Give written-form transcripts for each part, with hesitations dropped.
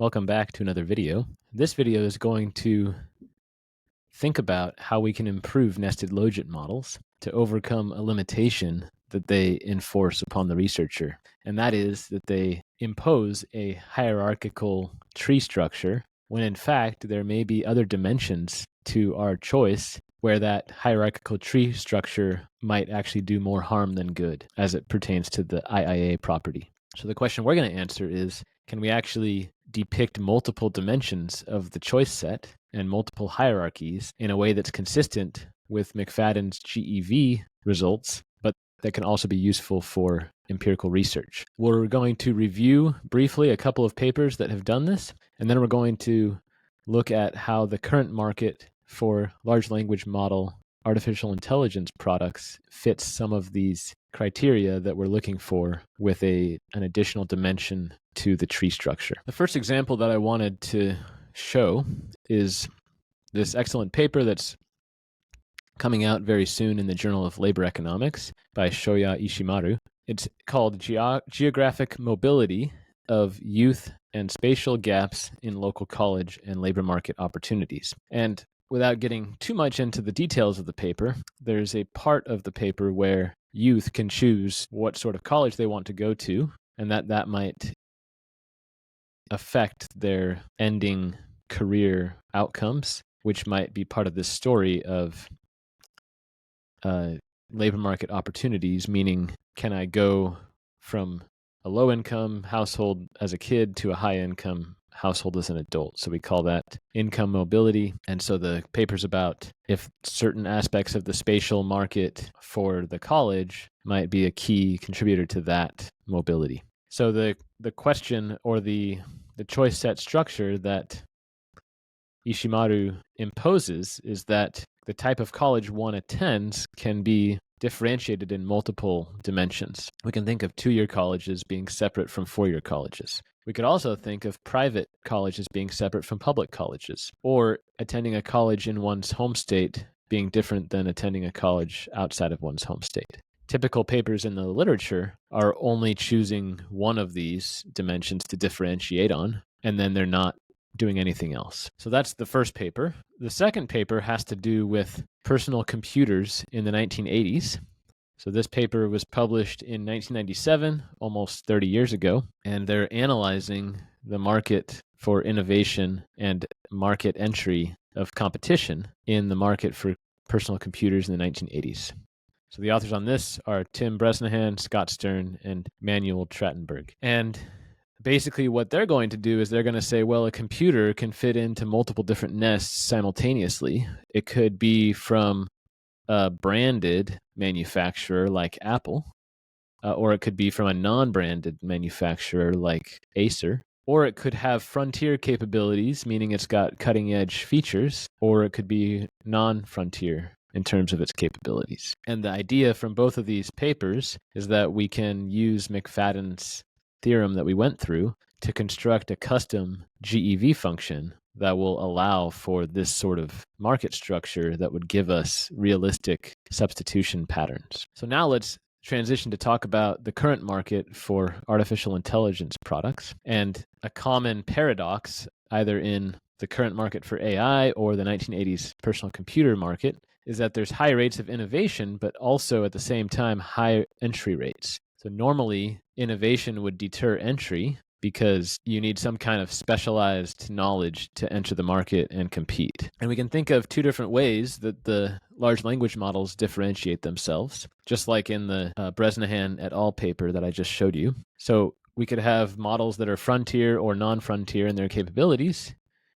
Welcome back to another video. This video is going to think about how we can improve nested logit models to overcome a limitation that they enforce upon the researcher, and that is that they impose a hierarchical tree structure when in fact there may be other dimensions to our choice where that hierarchical tree structure might actually do more harm than good as it pertains to the IIA property. So the question we're going to answer is, can we actually depict multiple dimensions of the choice set and multiple hierarchies in a way that's consistent with McFadden's GEV results, but that can also be useful for empirical research? We're going to review briefly a couple of papers that have done this, and then we're going to look at how the current market for large language model artificial intelligence products fits some of these criteria that we're looking for with an additional dimension to the tree structure. The first example that I wanted to show is this excellent paper that's coming out very soon in the Journal of Labor Economics by Shoya Ishimaru. It's called Geographic Mobility of Youth and Spatial Gaps in Local College and Labor Market Opportunities. And without getting too much into the details of the paper, there's a part of the paper where youth can choose what sort of college they want to go to, and that might affect their ending career outcomes, which might be part of this story of labor market opportunities, meaning can I go from a low-income household as a kid to a high-income household as an adult. So we call that income mobility. And so the paper's about if certain aspects of the spatial market for the college might be a key contributor to that mobility. So the question or the choice set structure that Ishimaru imposes is that the type of college one attends can be differentiated in multiple dimensions. We can think of two-year colleges being separate from four-year colleges. We could also think of private colleges being separate from public colleges, or attending a college in one's home state being different than attending a college outside of one's home state. Typical papers in the literature are only choosing one of these dimensions to differentiate on, and then they're not doing anything else. So that's the first paper. The second paper has to do with personal computers in the 1980s. So this paper was published in 1997, almost 30 years ago, and they're analyzing the market for innovation and market entry of competition in the market for personal computers in the 1980s. So the authors on this are Tim Bresnahan, Scott Stern, and Manuel Trajtenberg. And basically what they're going to do is they're going to say, well, a computer can fit into multiple different nests simultaneously. It could be from a branded manufacturer like Apple, or it could be from a non-branded manufacturer like Acer, or it could have frontier capabilities, meaning it's got cutting-edge features, or it could be non-frontier in terms of its capabilities. And the idea from both of these papers is that we can use McFadden's theorem that we went through to construct a custom GEV function that will allow for this sort of market structure that would give us realistic substitution patterns. So now let's transition to talk about the current market for artificial intelligence products. And a common paradox, either in the current market for AI or the 1980s personal computer market, is that there's high rates of innovation, but also at the same time high entry rates. So normally, innovation would deter entry because you need some kind of specialized knowledge to enter the market and compete. And we can think of two different ways that the large language models differentiate themselves, just like in the Bresnahan et al. Paper that I just showed you. So we could have models that are frontier or non-frontier in their capabilities.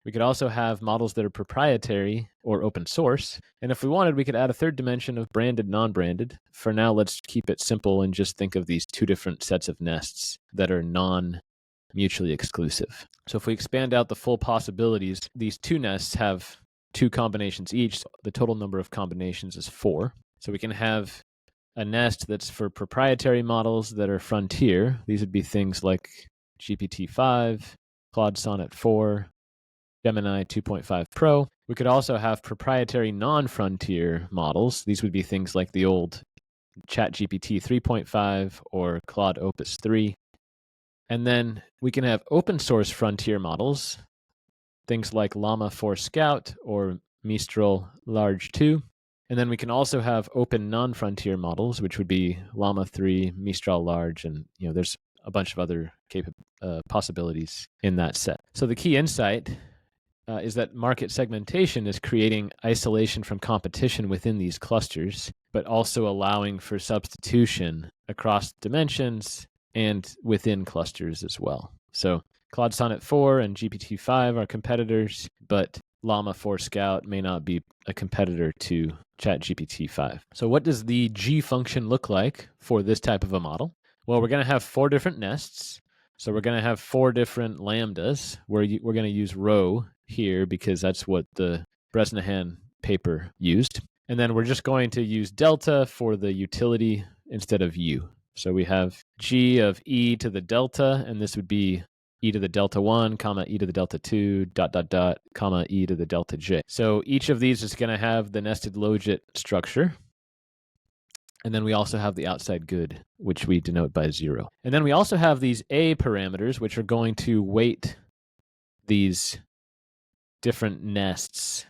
We could also have models that are proprietary or open source. And if we wanted, we could add a third dimension of branded, non-branded. For now, let's keep it simple and just think of these two different sets of nests that are non-mutually exclusive. So if we expand out the full possibilities, these two nests have two combinations each. The total number of combinations is 4. So we can have a nest that's for proprietary models that are frontier. These would be things like GPT-5, Claude Sonnet 4, Gemini 2.5 Pro. We could also have proprietary non-frontier models. These would be things like the old ChatGPT 3.5 or Claude Opus 3. And then we can have open source frontier models, things like Llama 4 Scout or Mistral Large 2. And then we can also have open non-frontier models, which would be Llama 3, Mistral Large, and there's a bunch of other possibilities in that set. So the key insight is that market segmentation is creating isolation from competition within these clusters, but also allowing for substitution across dimensions and within clusters as well. So Claude Sonnet 4 and GPT-5 are competitors, but Llama 4 Scout may not be a competitor to ChatGPT-5. So what does the G function look like for this type of a model? Well, we're going to have 4 different nests. So we're going to have 4 different lambdas where we're going to use rho here because that's what the Bresnahan paper used. And then we're just going to use delta for the utility instead of u. So we have g of e to the delta, and this would be e to the delta 1, comma, e to the delta 2, dot, dot, dot, comma, e to the delta j. So each of these is going to have the nested logit structure. And then we also have the outside good, which we denote by 0. And then we also have these a parameters, which are going to weight these different nests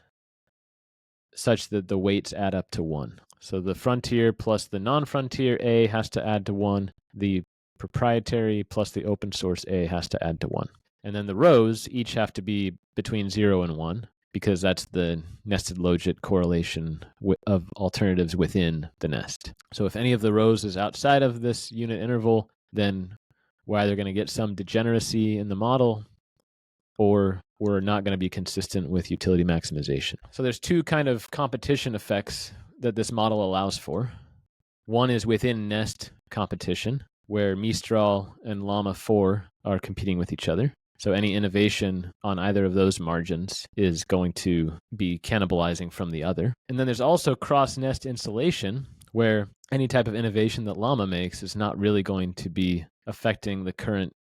such that the weights add up to 1. So the frontier plus the non-frontier A has to add to 1. The proprietary plus the open source A has to add to 1. And then the rows each have to be between 0 and 1 because that's the nested logit correlation of alternatives within the nest. So if any of the rows is outside of this unit interval, then we're either going to get some degeneracy in the model or we're not going to be consistent with utility maximization. So there's 2 kind of competition effects that this model allows for. One is within nest competition, where Mistral and Llama 4 are competing with each other. So any innovation on either of those margins is going to be cannibalizing from the other. And then there's also cross-nest insulation, where any type of innovation that Llama makes is not really going to be affecting the current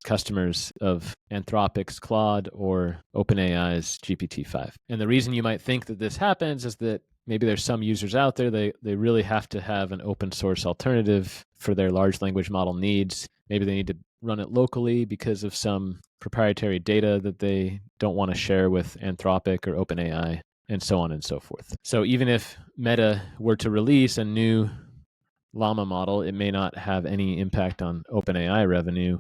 customers of Anthropic's Claude or OpenAI's GPT-5. And the reason you might think that this happens is that maybe there's some users out there, they really have to have an open source alternative for their large language model needs. Maybe they need to run it locally because of some proprietary data that they don't want to share with Anthropic or OpenAI, and so on and so forth. So even if Meta were to release a new Llama model, it may not have any impact on OpenAI revenue,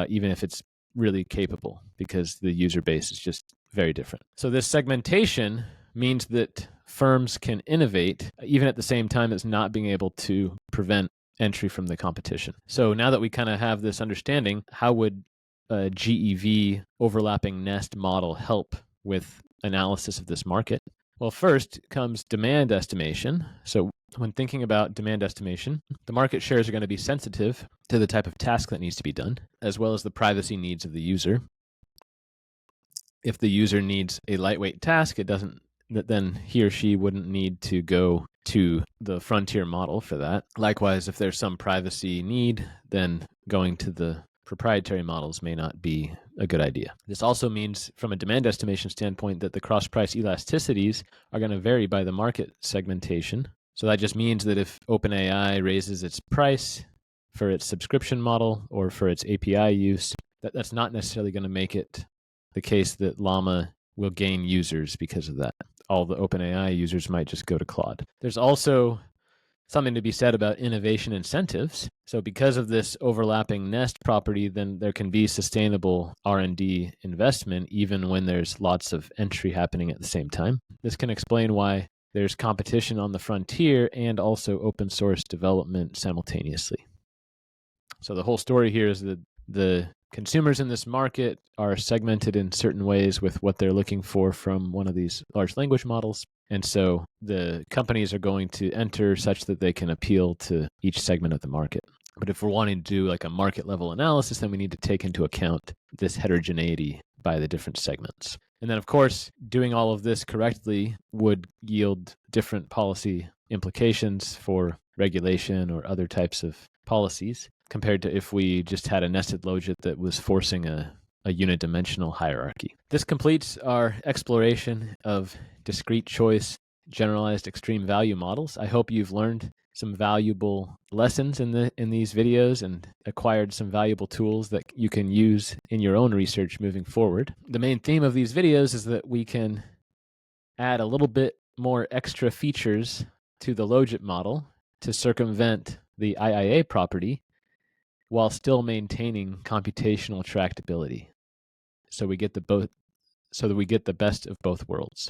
even if it's really capable, because the user base is just very different. So this segmentation means that firms can innovate even at the same time as not being able to prevent entry from the competition. So now that we kind of have this understanding, how would a GEV overlapping nest model help with analysis of this market? Well, first comes demand estimation. So when thinking about demand estimation, the market shares are going to be sensitive to the type of task that needs to be done, as well as the privacy needs of the user. If the user needs a lightweight task, then he or she wouldn't need to go to the frontier model for that. Likewise, if there's some privacy need, then going to the proprietary models may not be a good idea. This also means, from a demand estimation standpoint, that the cross-price elasticities are going to vary by the market segmentation. So that just means that if OpenAI raises its price for its subscription model or for its API use, that's not necessarily going to make it the case that Llama will gain users because of that. All the OpenAI users might just go to Claude. There's also something to be said about innovation incentives. So because of this overlapping nest property, then there can be sustainable R&D investment even when there's lots of entry happening at the same time. This can explain why there's competition on the frontier and also open source development simultaneously. So the whole story here is that the consumers in this market are segmented in certain ways with what they're looking for from one of these large language models. And so the companies are going to enter such that they can appeal to each segment of the market. But if we're wanting to do like a market level analysis, then we need to take into account this heterogeneity by the different segments. And then, of course, doing all of this correctly would yield different policy implications for regulation or other types of policies compared to if we just had a nested logit that was forcing a unit-dimensional hierarchy. This completes our exploration of discrete choice generalized extreme value models. I hope you've learned some valuable lessons in these videos and acquired some valuable tools that you can use in your own research moving forward. The main theme of these videos is that we can add a little bit more extra features to the Logit model to circumvent the IIA property while still maintaining computational tractability. So we get the best of both worlds.